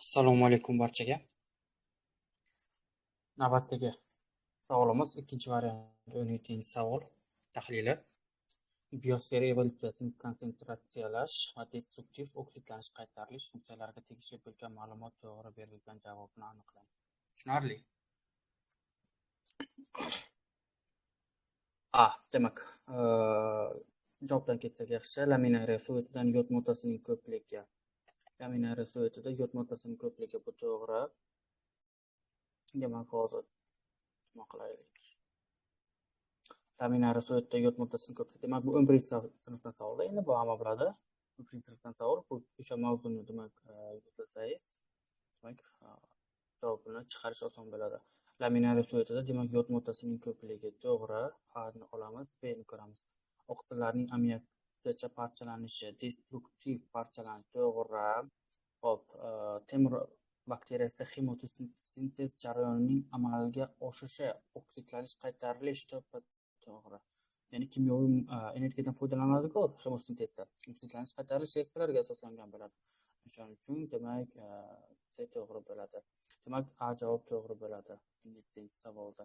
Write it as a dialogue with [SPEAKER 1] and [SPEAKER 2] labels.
[SPEAKER 1] Assalomu alaykum barchaga. Navbatdagi savolimiz ikkinchi variant 17-savol tahlili. Biosfera evolyutsiyasini konsentratsiyalash va destruktiv oksidlanish qaytarilish funksiyalariga tegishli bo'lgan ma'lumot to'g'ri berilgan javobni aniqlang. Tushunarli? Demak, javobdan ketsak yaxshi. Laminariya suvetidan yod moddasining ko'pligi. Laminariya suvetida yod moddasining ko'pligi bu to'g'ri. Demak, hozir nima qilaylik? Laminariya suvetida yod moddasining ko'pligi. Demak, bu 11-sinfdan savol. Endi bu hamma biladi. 11-sinfdan savol. Bu o'sha mavzuni demak yodlasangiz, demak javobini chiqarish oson bo'ladi. Laminariya suvetida demak yod moddasining ko'pligi to'g'ri. A-ni olamiz, B-ni ko'ramiz. Oqsillarning ammoniakgacha parchalanishi, destruktiv parchalanish to'g'ri. Hop, temir bakteriyasida xemotosintez jarayonining amalga oshishi, oksidlanish, qaytarilish to'g'ri. Ya'ni kimyoviy energiyadan foydalaniladi-ku xemosintezda. Oksidlanish, qaytarilish reaksiyalarga asoslangan bo'ladi. O'shaning uchun demak C to'g'ri bo'ladi. Demak A javob to'g'ri bo'ladi 17-savolda.